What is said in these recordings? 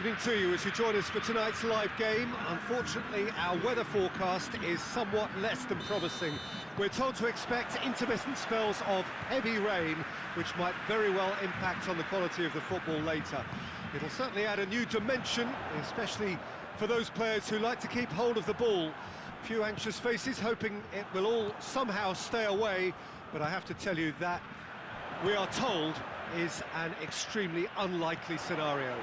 evening to you as you join us for tonight's live game. Unfortunately, our weather forecast is somewhat less than promising. We're told to expect intermittent spells of heavy rain, which might very well impact on the quality of the football later. It'll certainly add a new dimension, especially for those players who like to keep hold of the ball. Few anxious faces hoping it will all somehow stay away, but I have to tell you that we are told is an extremely unlikely scenario.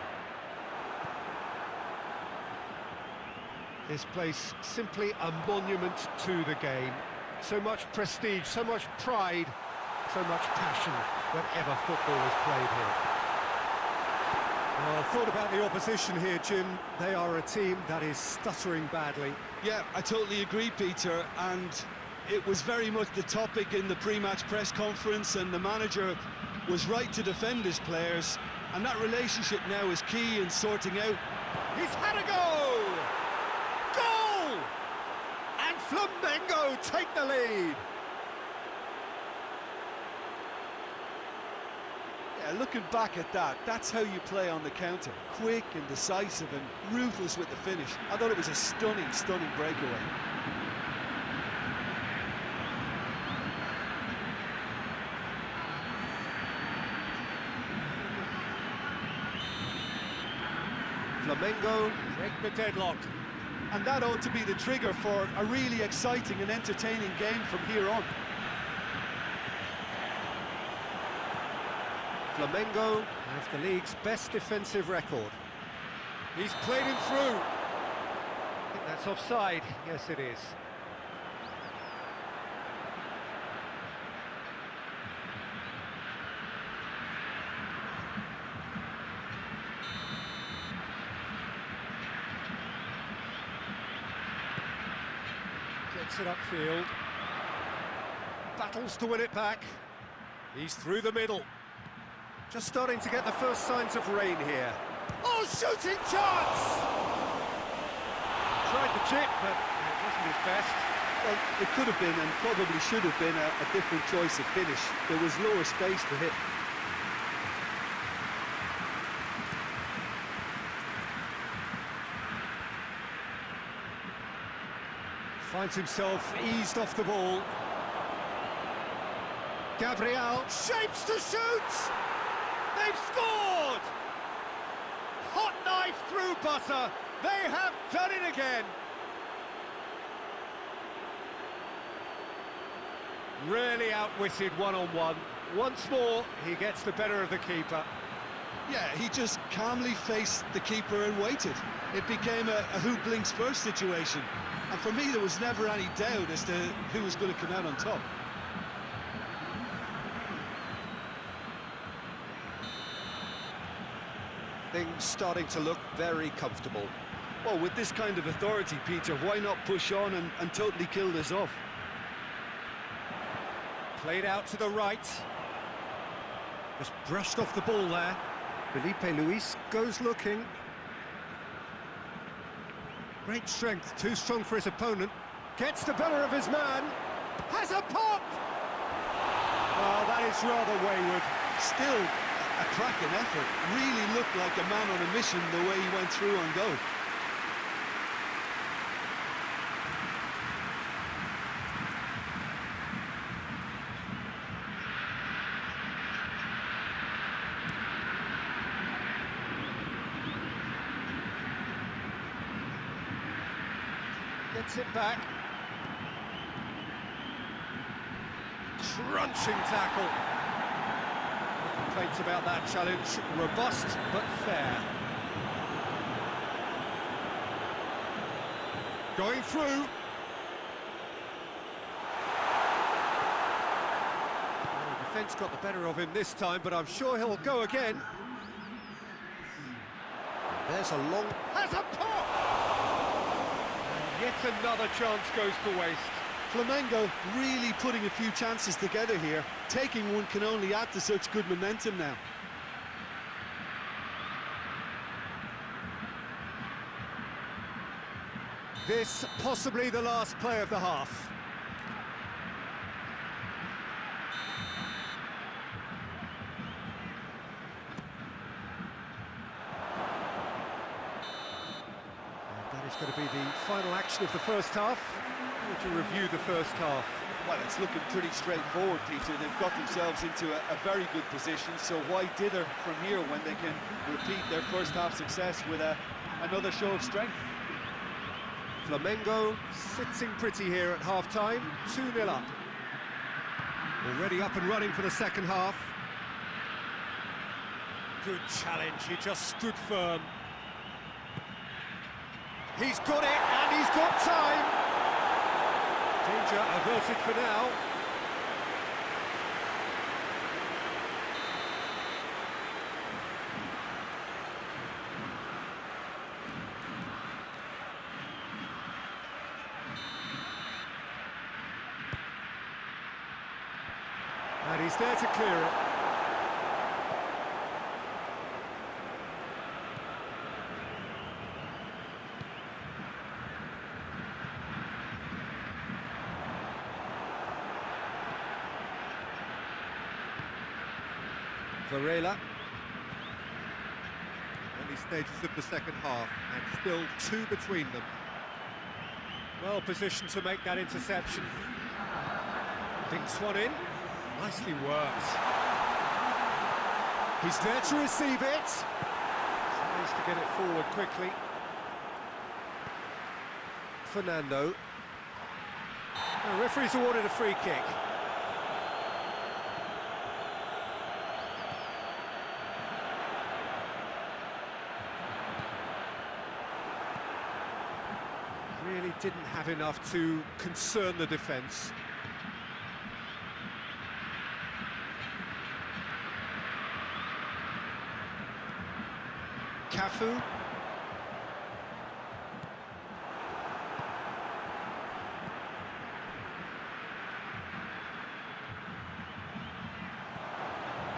This place simply a monument to the game. So much prestige, so much pride, so much passion whenever football is played here. Well, I thought about the opposition here, Jim. They are a team that is stuttering badly. Yeah, I totally agree, Peter, and it was very much the topic in the pre-match press conference, and the manager was right to defend his players, and that relationship now is key in sorting out. He's had a go! Goal! And Flamengo take the lead! Yeah, looking back at that, that's how you play on the counter. Quick and decisive and ruthless with the finish. I thought it was a stunning, stunning breakaway. Flamengo break the deadlock. And that ought to be the trigger for a really exciting and entertaining game from here on. Flamengo have the league's best defensive record. He's played him through. I think that's offside. Yes, it is. Gets it upfield. Battles to win it back. He's through the middle. Just starting to get the first signs of rain here. Oh, shooting chance! Tried the chip, but it wasn't his best. Well, it could have been and probably should have been a different choice of finish. There was lower space to hit. Finds himself eased off the ball. Gabriel shapes to shoot! They've scored! Hot knife through butter. They have done it again. Really outwitted one-on-one. Once more, he gets the better of the keeper. Yeah, he just calmly faced the keeper and waited. It became a who blinks first situation. And for me, there was never any doubt as to who was going to come out on top. Things starting to look very comfortable. Well, with this kind of authority, Peter, why not push on and totally kill this off? Played out to the right. Just brushed off the ball there. Felipe Luis goes looking. Great strength, too strong for his opponent. Gets the better of his man. Has a pop! Oh, that is rather wayward. Still a cracking effort. Really looked like a man on a mission the way he went through on goal. Gets it back. Crunching tackle. No complaints about that challenge. Robust, but fair. Going through. Well, the defence got the better of him this time, but I'm sure he'll go again. There's a long... Has a pop! Yet another chance goes to waste. Flamengo really putting a few chances together here. Taking one can only add to such good momentum now. This possibly the last play of the half. It's going to be the final action of the first half. How would you review the first half? Well, it's looking pretty straightforward, Peter. They've got themselves into a very good position, so why dither from here when they can repeat their first half success with another show of strength? Flamengo sitting pretty here at half-time, 2-0 up. Already up and running for the second half. Good challenge, he just stood firm. He's got it, and he's got time! Danger averted for now. And he's there to clear it. Varela. Early stages of the second half, and still two between them. Well positioned to make that interception. Dinks one in. Nicely worked. He's there to receive it. Tries to get it forward quickly. Fernando. The referee's awarded a free kick. Really didn't have enough to concern the defence. Cafu.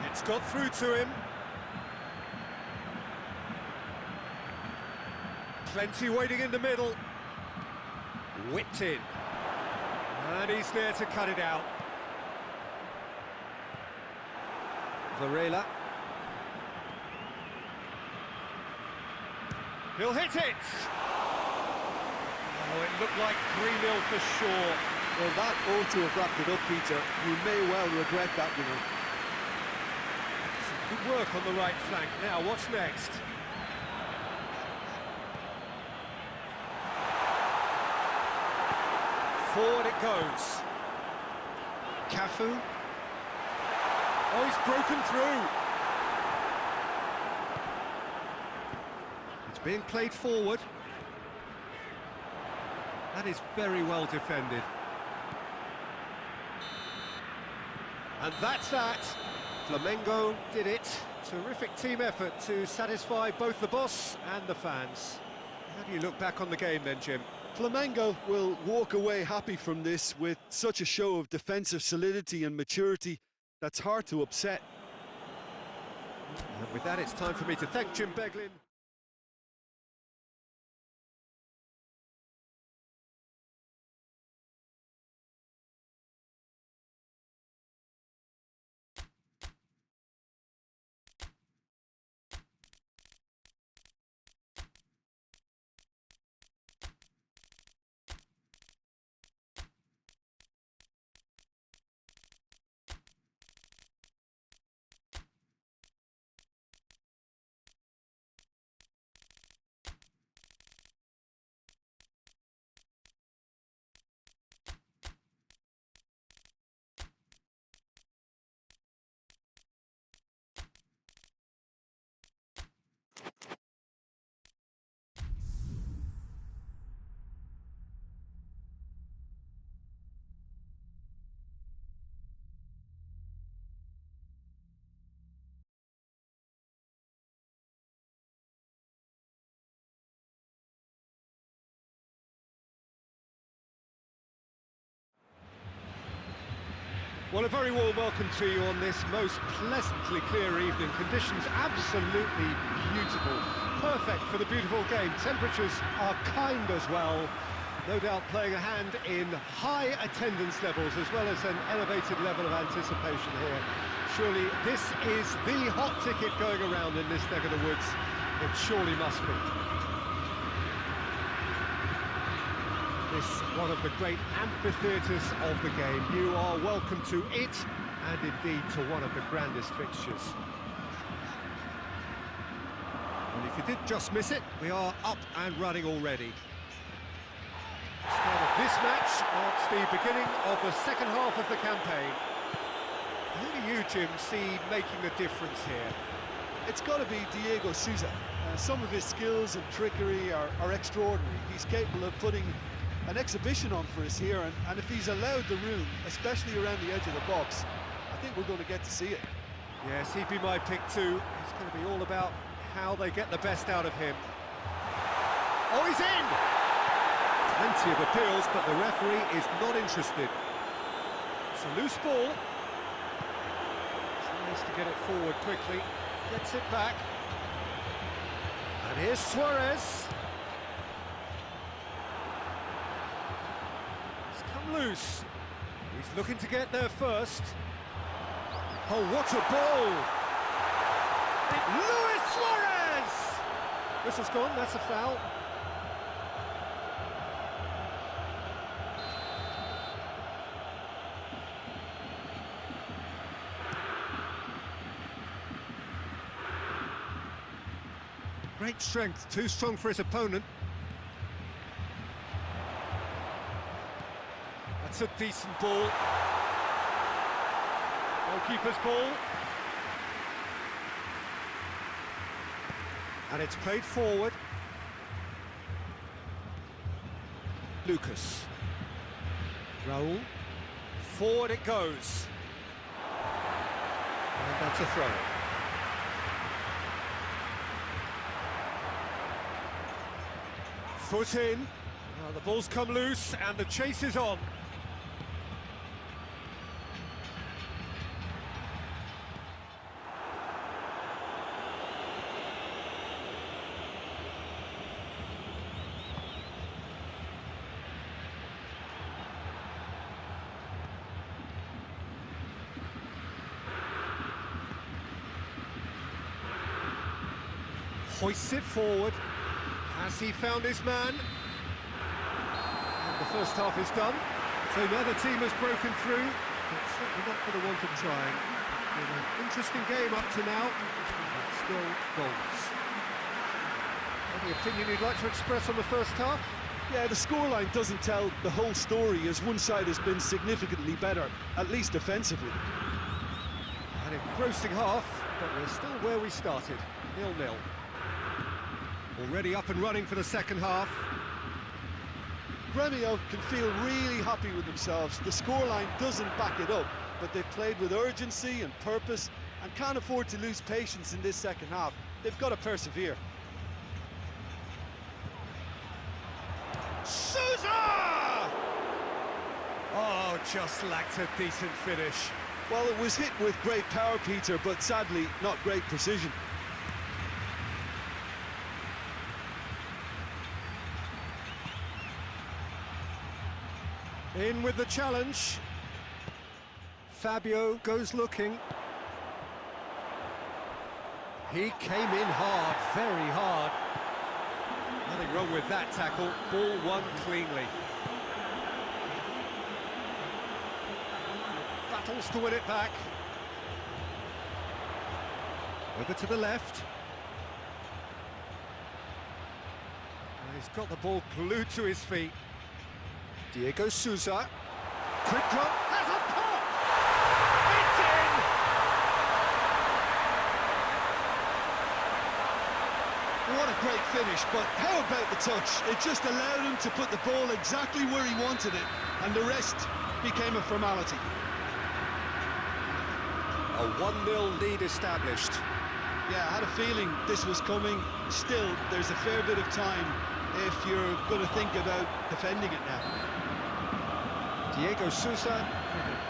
It's got through to him. Plenty waiting in the middle. Whipped in. And he's there to cut it out. Varela. He'll hit it! Oh, it looked like 3-0 for sure. Well, that ought to have wrapped it up, Peter. You may well regret that, you know. Some good work on the right flank. Now, what's next? Forward it goes. Cafu. Oh, he's broken through. It's being played forward. That is very well defended. And that's that. Flamengo did it. Terrific team effort to satisfy both the boss and the fans. How do you look back on the game then, Jim? Flamengo will walk away happy from this with such a show of defensive solidity and maturity that's hard to upset. And with that, it's time for me to thank Jim Beglin. Well, a very warm welcome to you on this most pleasantly clear evening. Conditions absolutely beautiful. Perfect for the beautiful game. Temperatures are kind as well. No doubt playing a hand in high attendance levels as well as an elevated level of anticipation here. Surely this is the hot ticket going around in this neck of the woods. It surely must be. This one of the great amphitheatres of the game. You are welcome to it, and indeed to one of the grandest fixtures. And if you did just miss it, we are up and running already. The start of this match marks the beginning of the second half of the campaign. Who do you, Jim, see making the difference here? It's got to be Diego Sousa. Some of his skills and trickery are extraordinary. He's capable of putting an exhibition on for us here, and if he's allowed the room, especially around the edge of the box, I think we're going to get to see it. Yes, he'd be my pick too. It's going to be all about how they get the best out of him. Oh, he's in! Plenty of appeals, but the referee is not interested. It's a loose ball. Tries to get it forward quickly. Gets it back. And here's Suarez. He's come loose. He's looking to get there first. Oh, what a ball! Luis Suarez! Whistle's gone, that's a foul. Great strength, too strong for his opponent. That's a decent ball. Goalkeeper's ball. And it's played forward. Lucas. Raul. Forward it goes. And that's a throw. Foot in. Now the ball's come loose and the chase is on. Hoists it forward. Has he found his man? And the first half is done. So now the team has broken through, but certainly not for the want of trying. It's been an interesting game up to now, but still goals. Any opinion you'd like to express on the first half? Yeah, the scoreline doesn't tell the whole story, as one side has been significantly better, at least defensively. An engrossing half, but we're still where we started, 0-0. Already up and running for the second half. Gremio can feel really happy with themselves. The scoreline doesn't back it up, but they've played with urgency and purpose and can't afford to lose patience in this second half. They've got to persevere. Sousa! Oh, just lacked a decent finish. Well, it was hit with great power, Peter, but sadly, not great precision. In with the challenge. Fabio goes looking. He came in hard, very hard. Nothing wrong with that tackle. Ball won cleanly. Battles to win it back. Over to the left. And he's got the ball glued to his feet. Diego Sousa, quick drop, has a pop! It's in! What a great finish, but how about the touch? It just allowed him to put the ball exactly where he wanted it, and the rest became a formality. A 1-0 lead established. Yeah, I had a feeling this was coming. Still, there's a fair bit of time if you're going to think about defending it now. Diego Sousa, a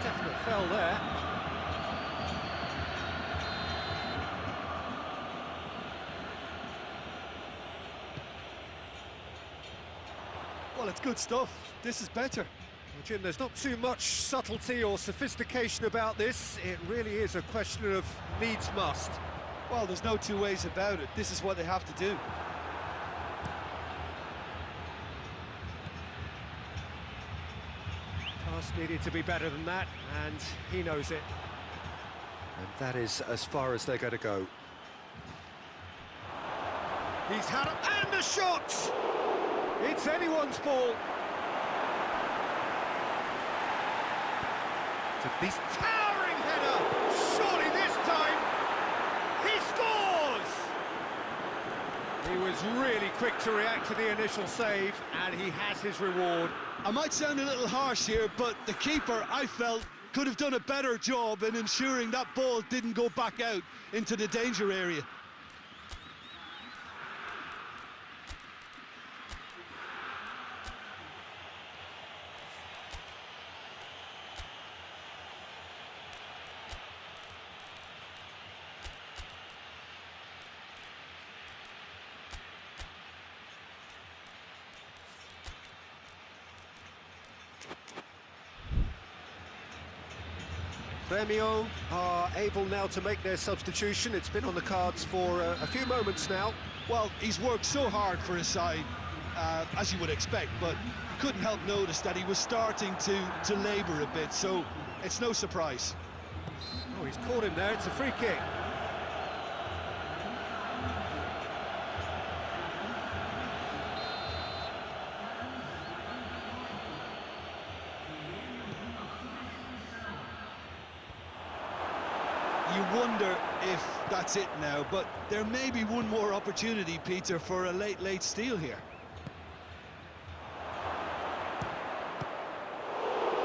definite foul there. Well, it's good stuff. This is better. Well, Jim, there's not too much subtlety or sophistication about this. It really is a question of needs must. Well, there's no two ways about it. This is what they have to do. Just needed to be better than that, and he knows it. And that is as far as they're going to go. He's had it, and the shot! It's anyone's ball. To this towering header, surely this time, he scores! He was really quick to react to the initial save, and he has his reward. I might sound a little harsh here, but the keeper, I felt, could have done a better job in ensuring that ball didn't go back out into the danger area. Gremio are able now to make their substitution. It's been on the cards for a few moments now. Well, he's worked so hard for his side, as you would expect, but you couldn't help notice that he was starting to labour a bit, so it's no surprise. Oh, he's caught him there. It's a free kick. You wonder if that's it now, but there may be one more opportunity, Peter, for a late steal here.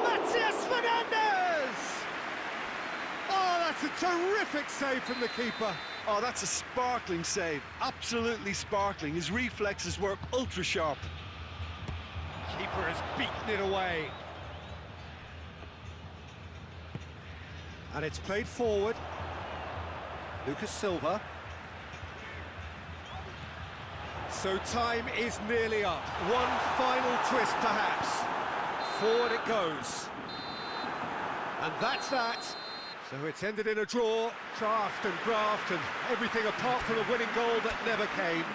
Matias Fernandez! Oh, that's a terrific save from the keeper. Oh, that's a sparkling save, absolutely sparkling. His reflexes work ultra sharp. Keeper has beaten it away. And it's played forward. Lucas Silva. So time is nearly up. One final twist, perhaps. Forward it goes. And that's that. So it's ended in a draw. Draft and graft and everything apart from a winning goal that never came.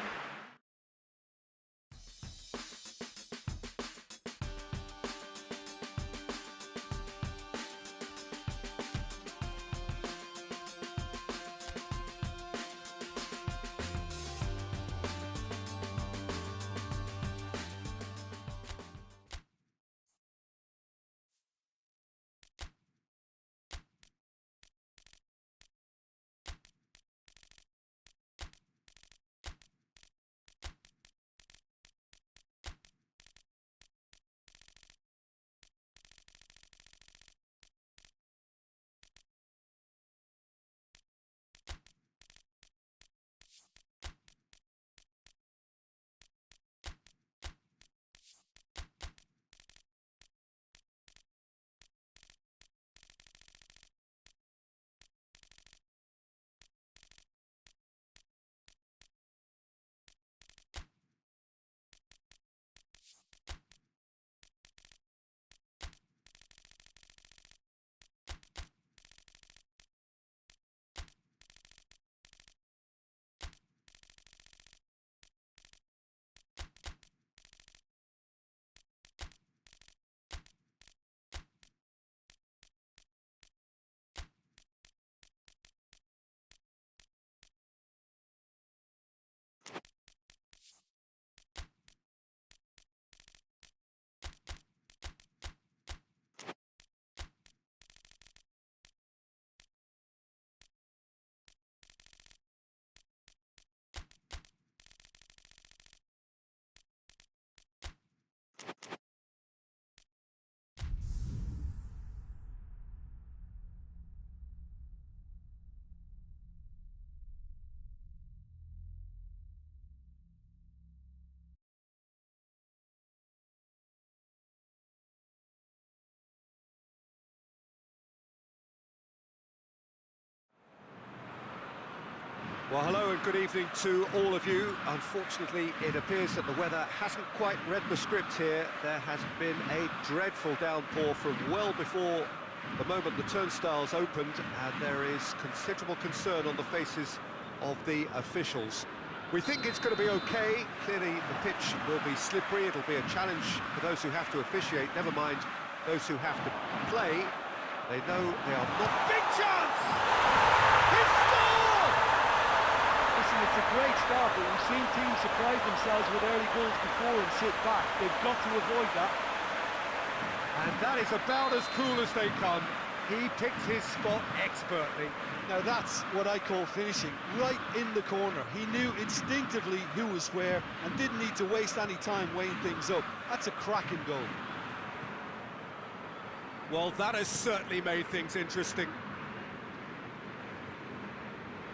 Well, hello and good evening to all of you. Unfortunately, it appears that the weather hasn't quite read the script here. There has been a dreadful downpour from well before the moment the turnstiles opened, and there is considerable concern on the faces of the officials. We think it's going to be okay. Clearly, the pitch will be slippery. It'll be a challenge for those who have to officiate, never mind Those who have to play, they know they are not... Big chance! He's scored! Listen, it's a great start, but we've seen teams surprise themselves with early goals before and sit back. They've got to avoid that. And that is about as cool as they come. He picked his spot expertly. Now that's what I call finishing, right in the corner. He knew instinctively who was where and didn't need to waste any time weighing things up. That's a cracking goal. Well, that has certainly made things interesting.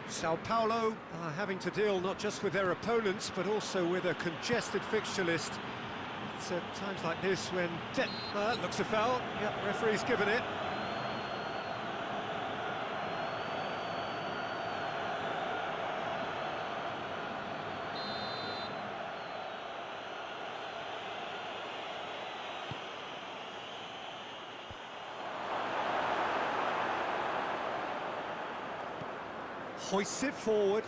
Sao Paulo are having to deal not just with their opponents, but also with a congested fixture list. It's at times like this when... looks a foul. Yep, referee's given it. Hoists it forward.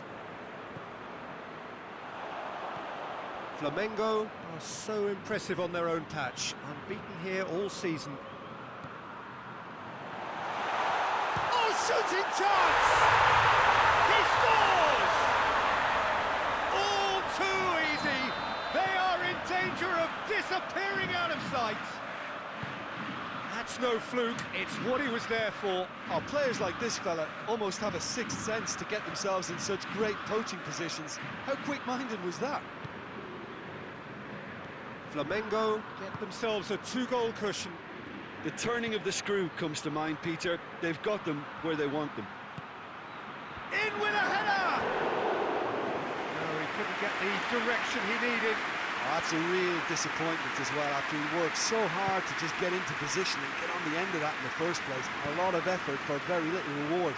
Flamengo are so impressive on their own patch, unbeaten here all season. Oh, shooting chance! He scores! All too easy. They are in danger of disappearing out of sight. That's no fluke, it's what he was there for. Oh, players like this fella almost have a sixth sense to get themselves in such great poaching positions. How quick-minded was that? Flamengo get themselves a two-goal cushion. The turning of the screw comes to mind, Peter. They've got them where they want them. In with a header! No, he couldn't get the direction he needed. Oh, that's a real disappointment as well, after he worked so hard to just get into position and get on the end of that in the first place. A lot of effort for very little reward.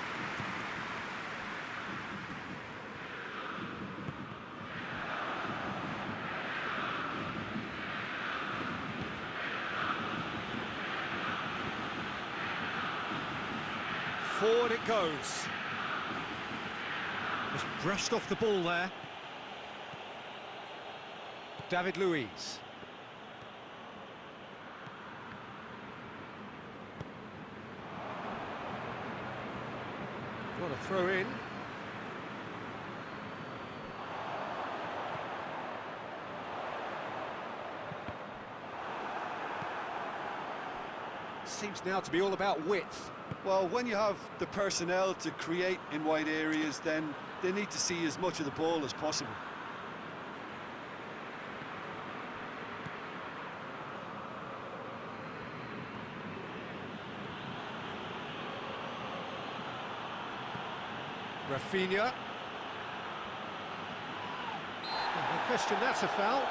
Forward it goes. Just brushed off the ball there. David Luiz. What a throw in. Seems now to be all about width. Well, when you have the personnel to create in wide areas, then they need to see as much of the ball as possible. Rafinha. No question, that's a foul.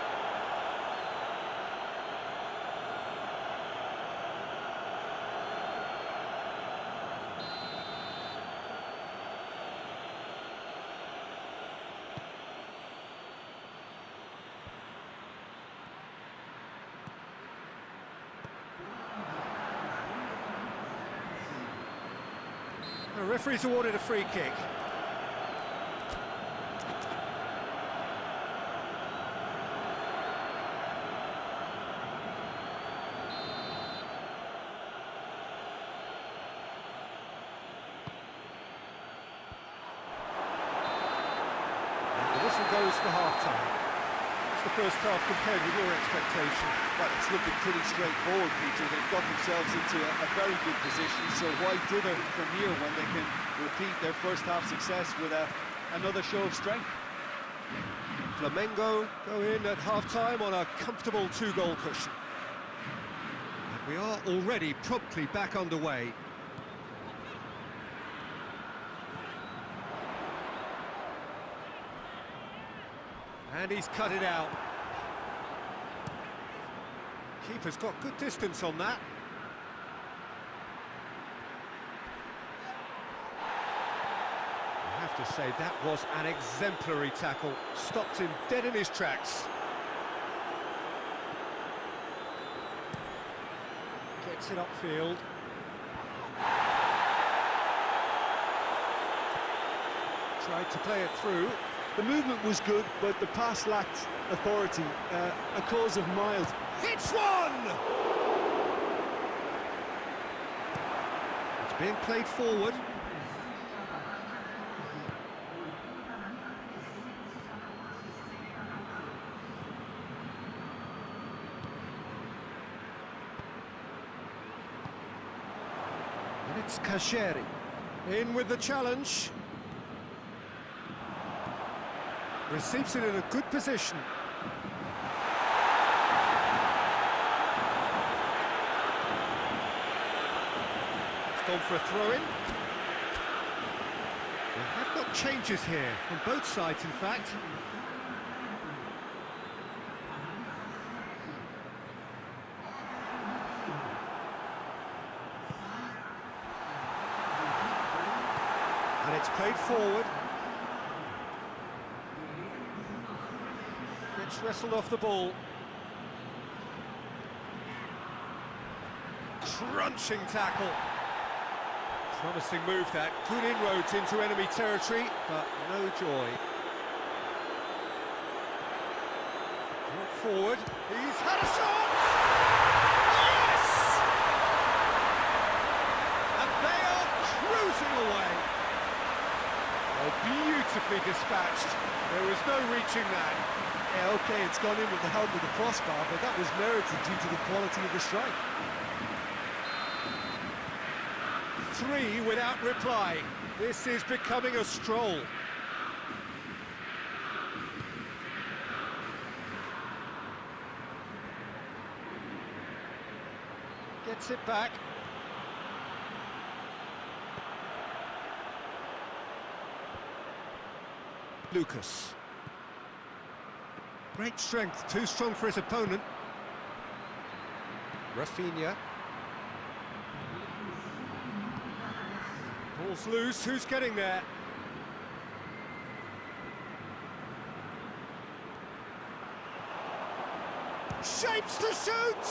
The referee's awarded a free kick. Goes for half-time. It's the first half compared with your expectation. Well, it's looking pretty straightforward, Peter. They've got themselves into a very good position, so why dither from here when they can repeat their first half success with another show of strength? Flamengo go in at half-time on a comfortable two-goal cushion. And we are already promptly back underway. And he's cut it out. Keeper's got good distance on that. I have to say, that was an exemplary tackle. Stopped him dead in his tracks. Gets it upfield. Tried to play it through. The movement was good, but the pass lacked authority, a cause of mild. Hits one! being played forward. And it's Kasheri. In with the challenge. Receives it in a good position. Gone for a throw-in. We have got changes here, from both sides in fact. And it's played forward. Gets wrestled off the ball. Crunching tackle. Promising move that. Good inroads into enemy territory, but no joy. Brought forward. He's had a shot! Yes! And they are cruising away. Oh, beautifully dispatched. There was no reaching that. Yeah, OK, it's gone in with the help of the crossbar, but that was merited due to the quality of the strike. 3 without reply. This is becoming a stroll. Gets it back. Lucas. Great strength, too strong for his opponent. Rafinha. Ball's loose, who's getting there? Shapes to shoot!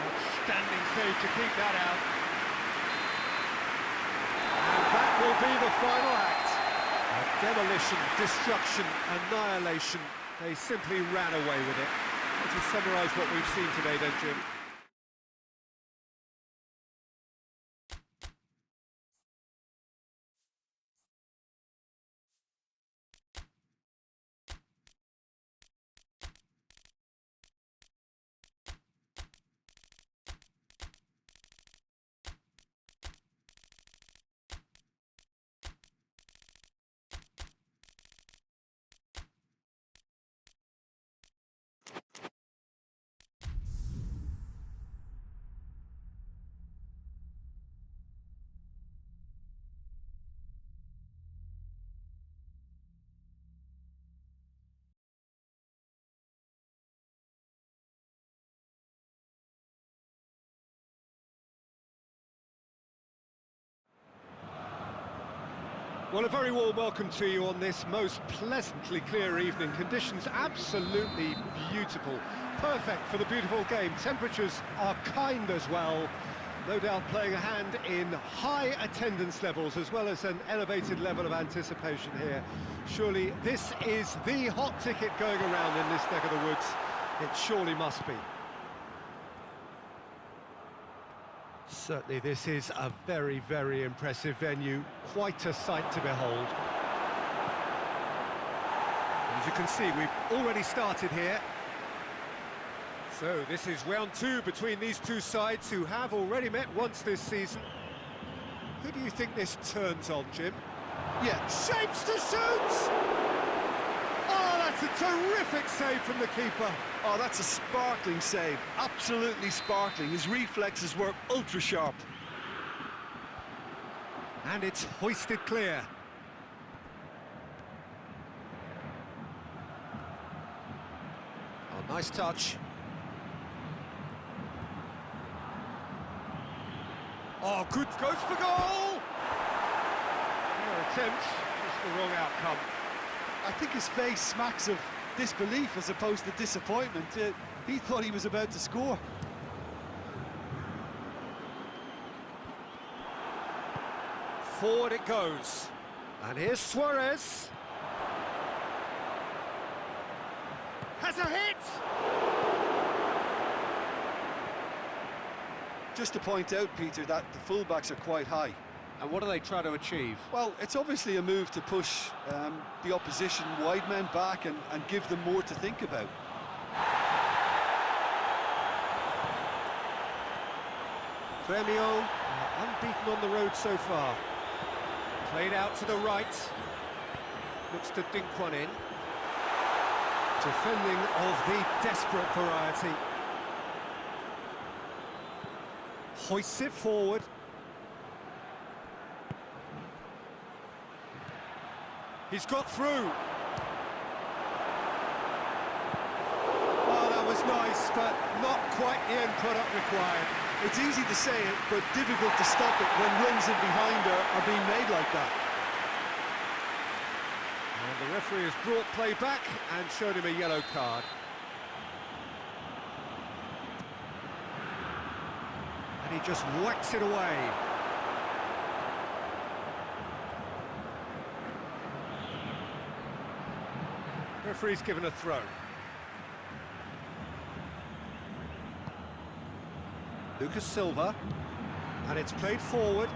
Outstanding save to keep that out. And that will be the final act. Demolition, destruction, annihilation. They simply ran away with it. Would you summarise what we've seen today then, Jim? Well, a very warm welcome to you on this most pleasantly clear evening. Conditions absolutely beautiful. Perfect for the beautiful game. Temperatures are kind as well. No doubt playing a hand in high attendance levels as well as an elevated level of anticipation here. Surely this is the hot ticket going around in this neck of the woods. It surely must be. Certainly this is a very, very impressive venue. Quite a sight to behold. As you can see, we've already started here. So this is round 2 between these two sides who have already met once this season. Who do you think this turns on, Jim? Yeah, Shapes to shoot! Oh, that's a terrific save from the keeper. oh, that's a sparkling save. Absolutely sparkling. His reflexes were ultra sharp. And it's hoisted clear. Oh, nice touch. Oh, good, goes for goal! Fair attempt, just the wrong outcome. I think his face smacks of disbelief as opposed to disappointment. He thought he was about to score. Forward it goes. And here's Suarez. Has a hit! Just to point out, Peter, that the fullbacks are quite high. And what do they try to achieve? Well, it's obviously a move to push the opposition wide men back and give them more to think about. Gremio unbeaten on the road so far. Played out to the right. Looks to dink one in. Defending of the desperate variety. Hoists it forward. He's got through. Oh, that was nice, but not quite the end product required. It's easy to say it, but difficult to stop it when runs in behind are being made like that. And the referee has brought play back and showed him a yellow card. And he just whacks it away. Referee's given a throw. Lucas Silva, and it's played forward.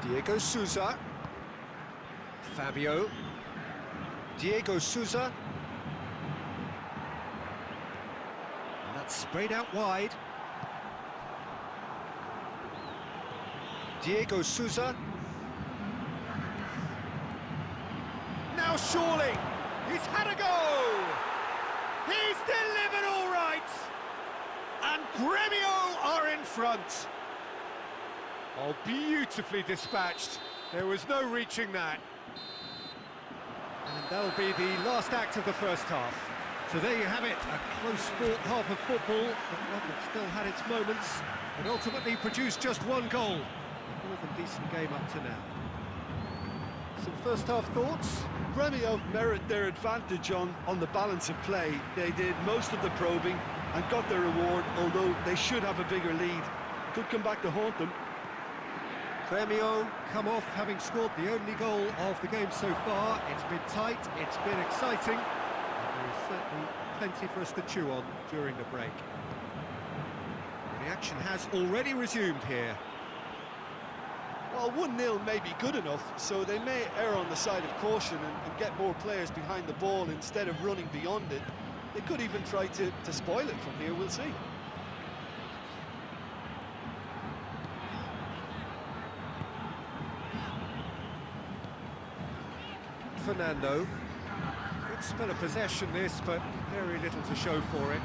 Diego Souza. Fabio. Diego Souza. And that's sprayed out wide. Diego Souza. Now surely, he's had a go! He's delivered all right! And Gremio are in front. Oh, beautifully dispatched. There was no reaching that. And that'll be the last act of the first half. So there you have it, a close-fought half of football, but one that still had its moments, and ultimately produced just one goal. A more than decent game up to now. Some first-half thoughts? Gremio merit their advantage on the balance of play. They did most of the probing and got their reward, although they should have a bigger lead. Could come back to haunt them. Gremio come off having scored the only goal of the game so far. It's been tight, it's been exciting, and there is certainly plenty for us to chew on during the break. The action has already resumed here. Well, 1-0 may be good enough, so they may err on the side of caution and get more players behind the ball instead of running beyond it. They could even try to spoil it from here, we'll see. Fernando. Good spell of possession this, but very little to show for it.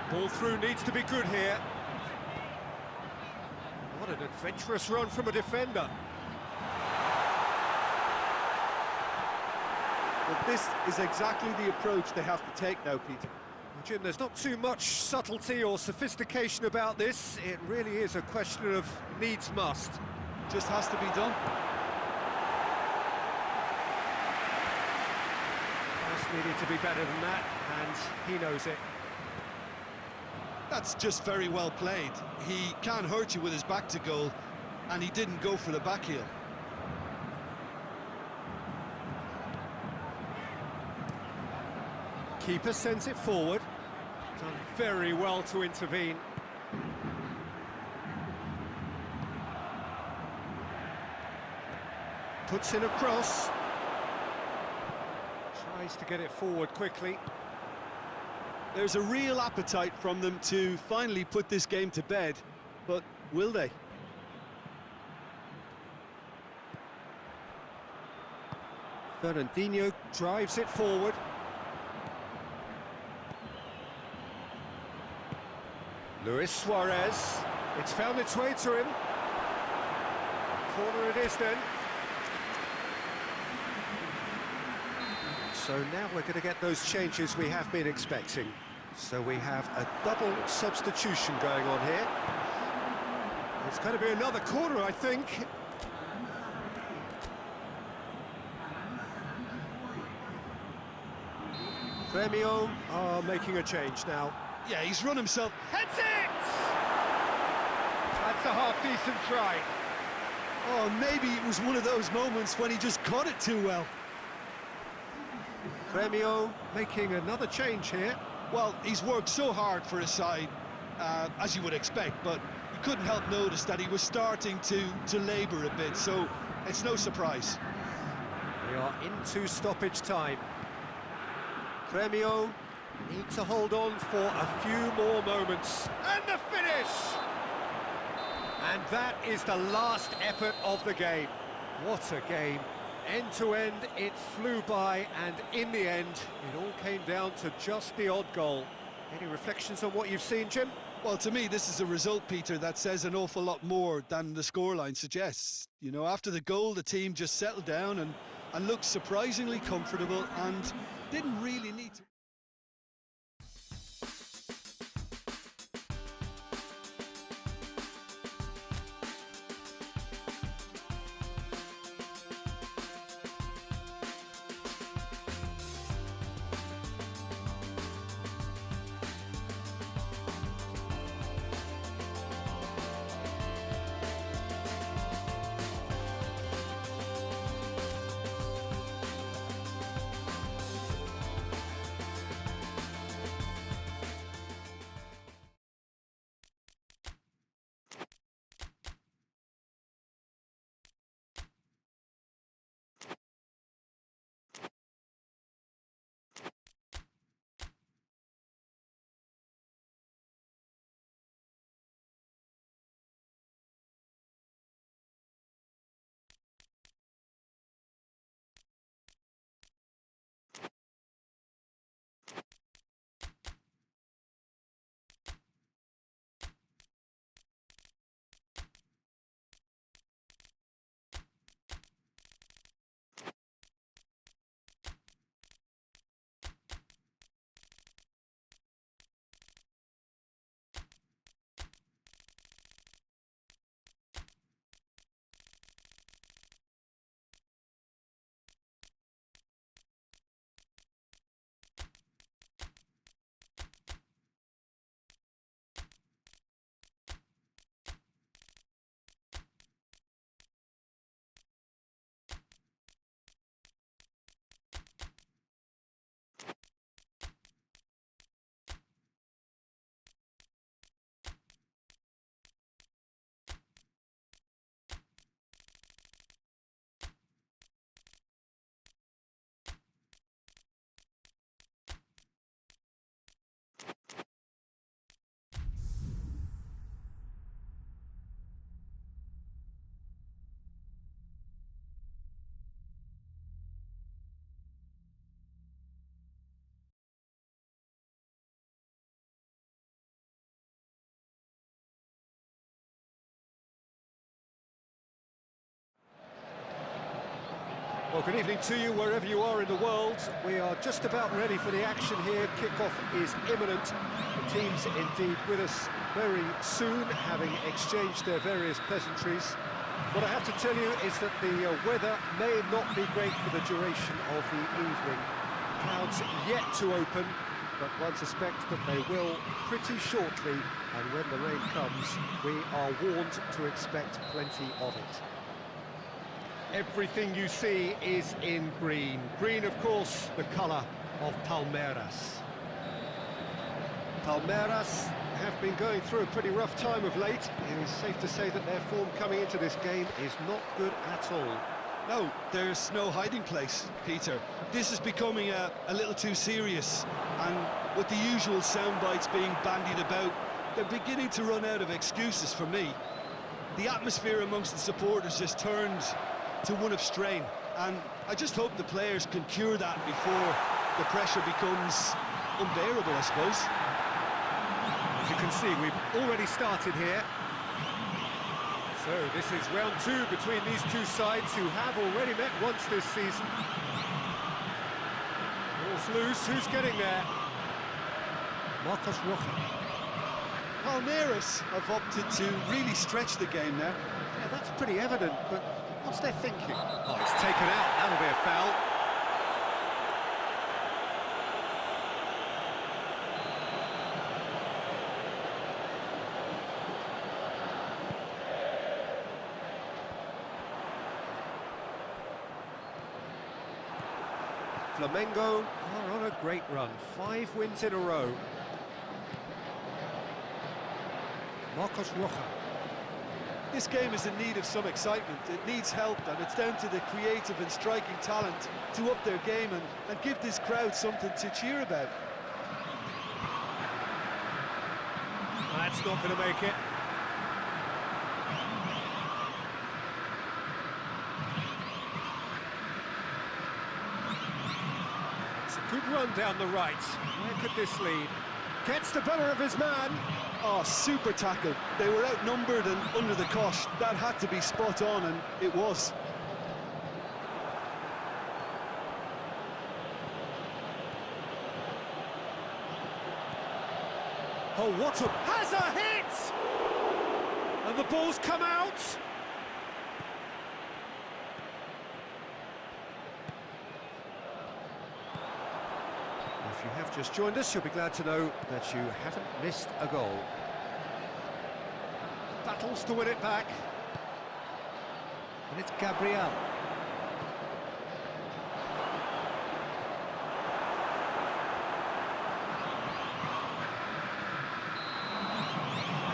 Ball through needs to be good here. What an adventurous run from a defender. But this is exactly the approach they have to take now, Peter. Well, Jim, there's not too much subtlety or sophistication about this. It really is a question of needs must. Just has to be done. Just needed to be better than that, and he knows it. That's just very well played. He can't hurt you with his back to goal, and he didn't go for the back heel. Keeper sends it forward. Done very well to intervene. Puts in a cross. Tries to get it forward quickly. There's a real appetite from them to finally put this game to bed, but will they? Fernandinho drives it forward. Luis Suarez. It's found its way to him. Corner it is then. So now we're going to get those changes we have been expecting. So we have a double substitution going on here. It's going to be another corner, I think. Gremio are making a change now. Yeah, he's run himself. Heads it! That's a half-decent try. Oh, maybe it was one of those moments when he just caught it too well. Gremio making another change here. Well, he's worked so hard for his side, as you would expect, but you couldn't help notice that he was starting to labour a bit, so it's no surprise. We are into stoppage time. Gremio need to hold on for a few more moments. And the finish! And that is the last effort of the game. What a game. End to end, it flew by, and in the end, it all came down to just the odd goal. Any reflections on what you've seen, Jim? Well, to me, this is a result, Peter, that says an awful lot more than the scoreline suggests. You know, after the goal, the team just settled down and looked surprisingly comfortable and didn't really need to... Well, good evening to you wherever you are in the world. We are just about ready for the action here. Kickoff is imminent. The teams indeed with us very soon, having exchanged their various pleasantries. What I have to tell you is that the weather may not be great for the duration of the evening. Clouds yet to open, but one suspects that they will pretty shortly, and when the rain comes, we are warned to expect plenty of it. Everything you see is in green. Green, of course, the colour of Palmeiras. Palmeiras have been going through a pretty rough time of late. It is safe to say that their form coming into this game is not good at all. No, there's no hiding place, Peter. This is becoming a little too serious, and with the usual sound bites being bandied about, they're beginning to run out of excuses for me. The atmosphere amongst the supporters has turned to one of strain, and I just hope the players can cure that before the pressure becomes unbearable, I suppose. As you can see, we've already started here. So this is round two between these two sides who have already met once this season. Ball's loose, who's getting there? Marcos Rocha. Palmeiras have opted to really stretch the game now. Yeah, that's pretty evident, but what's their thinking? Oh, it's taken out, that'll be a foul. Flamengo are on a great run, 5 wins in a row. Marcos Rocha. This game is in need of some excitement. It needs help, and it's down to the creative and striking talent to up their game and give this crowd something to cheer about. That's not going to make it. It's a good run down the right. Where could this lead? Gets the better of his man. Oh, super tackle. They were outnumbered and under the cosh. That had to be spot on, and it was. Oh, what a... has a hit! And the ball's come out. If you have just joined us, you'll be glad to know that you haven't missed a goal. Battles to win it back. And it's Gabriel.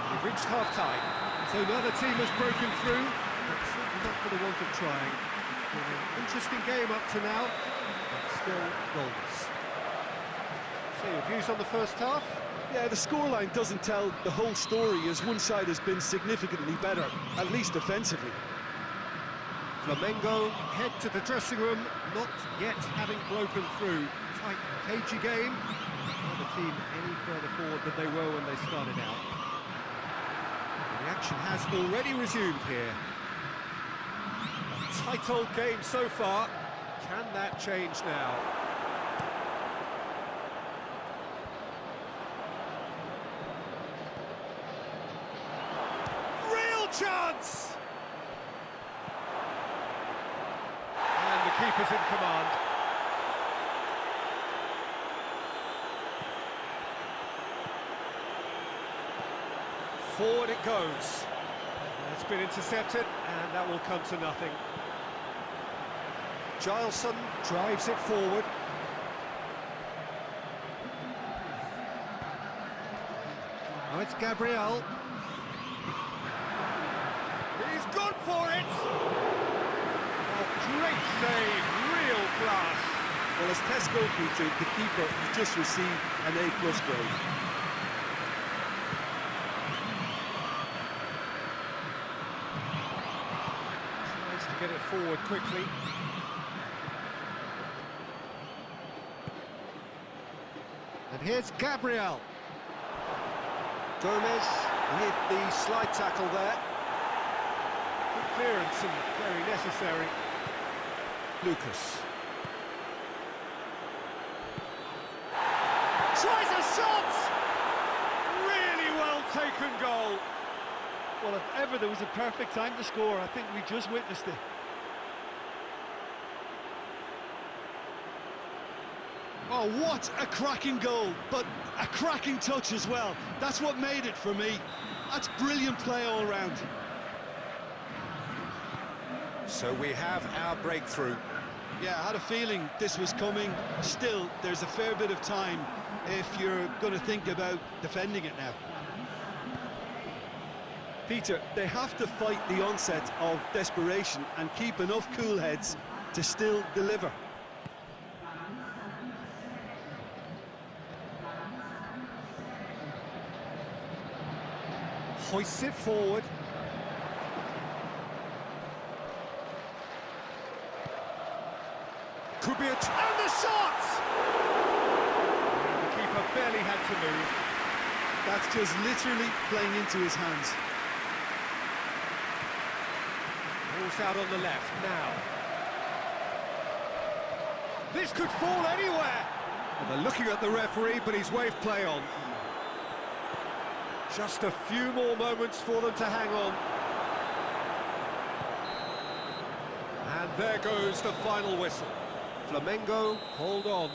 We've reached half-time, so neither team has broken through, but certainly not for the want of trying. It's been an interesting game up to now, but still goalless. So your views on the first half? Yeah, the scoreline doesn't tell the whole story, as one side has been significantly better, at least offensively. Flamengo head to the dressing room, not yet having broken through. Tight, cagey game. Neither team any further forward than they were when they started out. The action has already resumed here. A tight old game so far. Can that change now? Real chance! And the keeper's in command. Forward it goes. It's been intercepted, and that will come to nothing. Gileson drives it forward. Now it's Gabriel. He's gone for it! Oh, great save, real class. Well, as test goalkeeper, the keeper has just received an A+ grade. Tries to get it forward quickly. And here's Gabriel. Gomez hit the slide tackle there. Good clearance and very necessary. Lucas. Tries a shot! Really well taken goal. Well, if ever there was a perfect time to score, I think we just witnessed it. Oh, what a cracking goal, but a cracking touch as well. That's what made it for me. That's brilliant play all round. So we have our breakthrough. Yeah, I had a feeling this was coming. Still, there's a fair bit of time if you're going to think about defending it now. Peter, they have to fight the onset of desperation and keep enough cool heads to still deliver. Hoists it forward. Could be a... and the shot! And the keeper barely had to move. That's just literally playing into his hands. Ball's out on the left now. This could fall anywhere! Well, they're looking at the referee, but he's waved play on. Just a few more moments for them to hang on. And there goes the final whistle. Flamengo, hold on.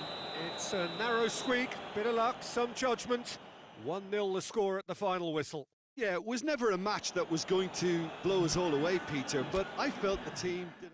It's a narrow squeak, bit of luck, some judgment. 1-0 the score at the final whistle. Yeah, it was never a match that was going to blow us all away, Peter, but I felt the team did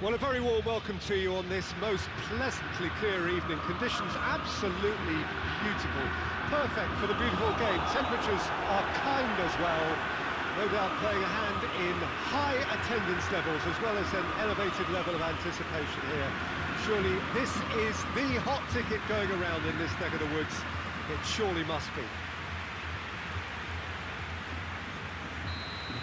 Well, a very warm welcome to you on this most pleasantly clear evening. Conditions absolutely beautiful. Perfect for the beautiful game. Temperatures are kind as well. No doubt playing a hand in high attendance levels as well as an elevated level of anticipation here. Surely this is the hot ticket going around in this neck of the woods. It surely must be.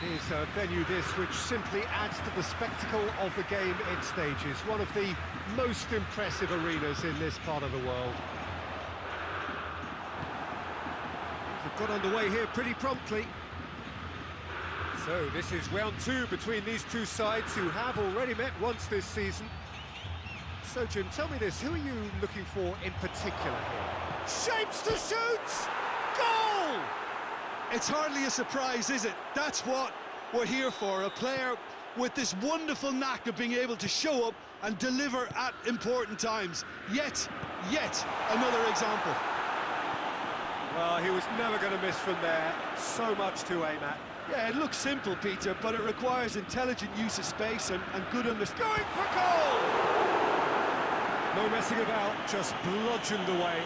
It is a venue this which simply adds to the spectacle of the game it stages. One of the most impressive arenas in this part of the world. They've got underway here pretty promptly. So this is round two between these two sides who have already met once this season. So Jim, tell me this, who are you looking for in particular here? Shapes to shoot! Goal! It's hardly a surprise, is it? That's what we're here for, a player with this wonderful knack of being able to show up and deliver at important times. Yet another example. Well, he was never going to miss from there. So much to aim at. Yeah, it looks simple, Peter, but it requires intelligent use of space and good understanding. Going for goal! No messing about, just bludgeoned away.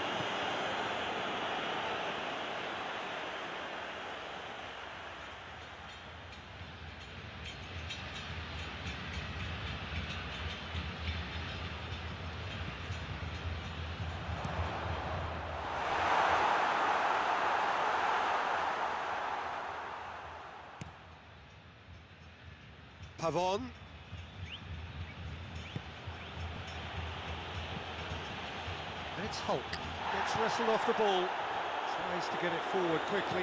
Pavon. And it's Hulk. Gets wrestled off the ball. Tries to get it forward quickly.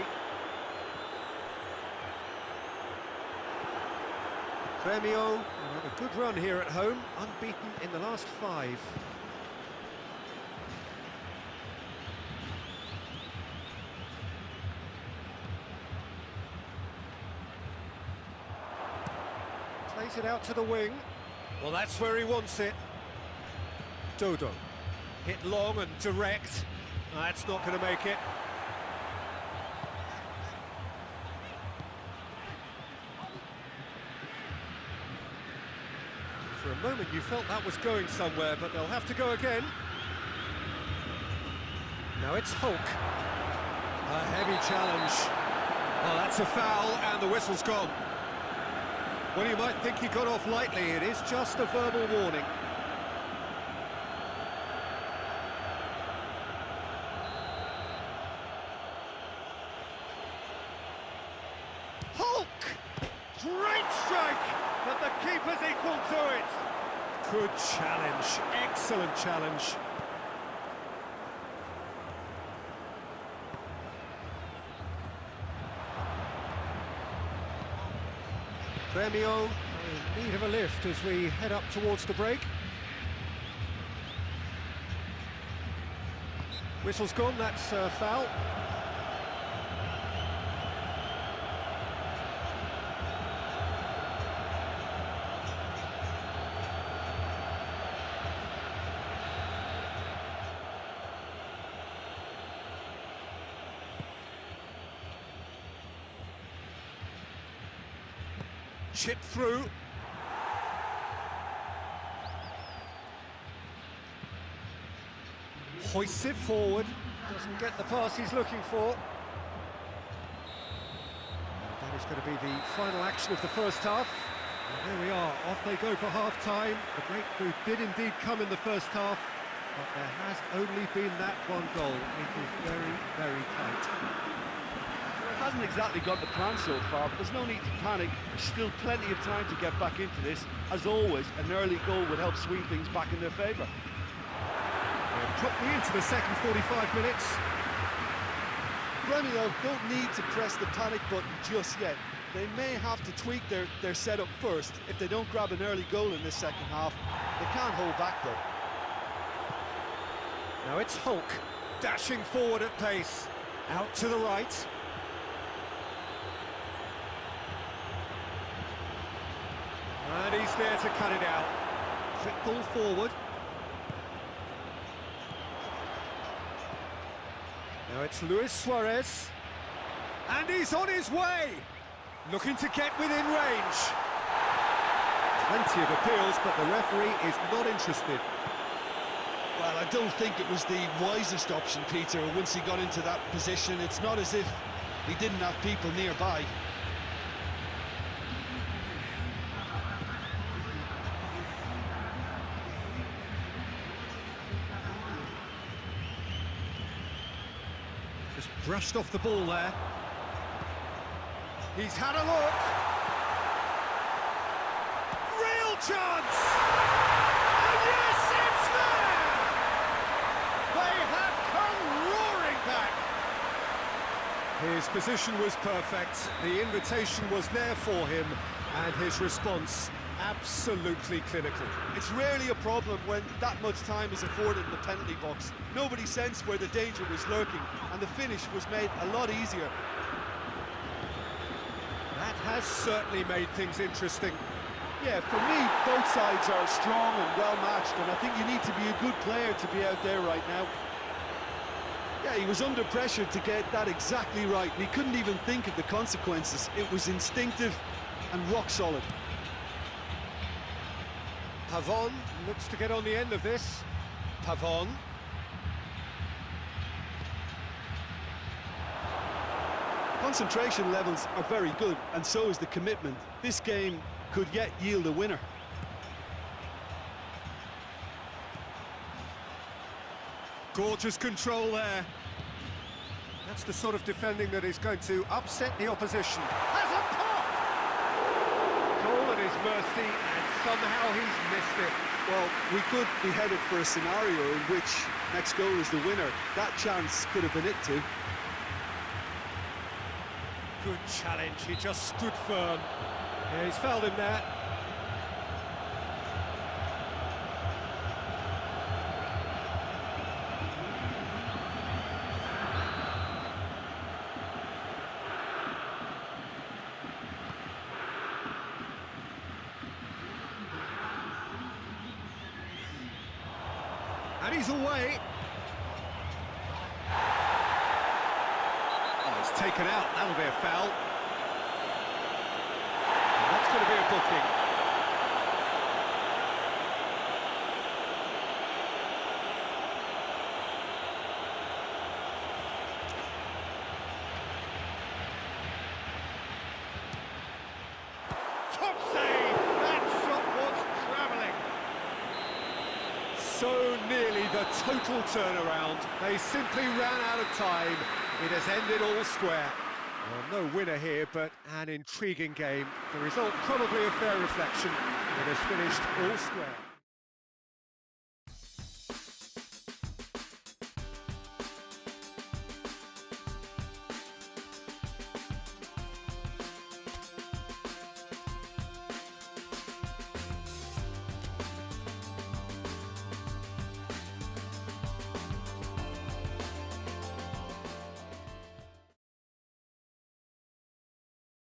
Gremio, a good run here at home. Unbeaten in the last 5. Plays it out to the wing. Well, that's where he wants it. Dodo. Hit long and direct. That's not going to make it. For a moment you felt that was going somewhere, but they'll have to go again. Now it's Hulk. A heavy challenge. Well, that's a foul, and the whistle's gone. Well, you might think he got off lightly. It is just a verbal warning. Hulk! Great strike! But the keeper's equal to it. Good challenge. Excellent challenge. Gremio in need of a lift as we head up towards the break. Whistle's gone, that's a foul. Chip through. Hoists it forward. Doesn't get the pass he's looking for. That is going to be the final action of the first half. And there we are, off they go for half-time. The breakthrough did indeed come in the first half, but there has only been that one goal. It is very, very tight. Hasn't exactly got the plan so far, but there's no need to panic. There's still plenty of time to get back into this. As always, an early goal would help swing things back in their favour. Promptly into the second 45 minutes. Gremio don't need to press the panic button just yet. They may have to tweak their setup first. If they don't grab an early goal in this second half, they can't hold back though. Now it's Hulk, dashing forward at pace. Out to the right. And he's there to cut it out. Quick ball forward. Now it's Luis Suarez. And he's on his way. Looking to get within range. Plenty of appeals, but the referee is not interested. Well, I don't think it was the wisest option, Peter, once he got into that position. It's not as if he didn't have people nearby. Just brushed off the ball there. He's had a look. Real chance! And yes, it's there! They have come roaring back. His position was perfect. The invitation was there for him, and his response absolutely clinical. It's rarely a problem when that much time is afforded in the penalty box. Nobody sensed where the danger was lurking, and the finish was made a lot easier. That has certainly made things interesting. Yeah, for me, both sides are strong and well-matched, and I think you need to be a good player to be out there right now. Yeah, he was under pressure to get that exactly right, and he couldn't even think of the consequences. It was instinctive and rock solid. Pavon looks to get on the end of this. Pavon. Concentration levels are very good, and so is the commitment. This game could yet yield a winner. Gorgeous control there. That's the sort of defending that is going to upset the opposition. Has a pop! Goal at his mercy, and somehow he's missed it. Well, we could be headed for a scenario in which next goal is the winner. That chance could have been it too. Good challenge, he just stood firm. Yeah, he's fouled him there. And he's away. Oh, it's taken out. That'll be a foul. And that's going to be a booking. Top save! That shot was travelling. So nearly the total turnaround. They simply ran out of time. It has ended all square. Well, no winner here, but an intriguing game. The result probably a fair reflection. It has finished all square.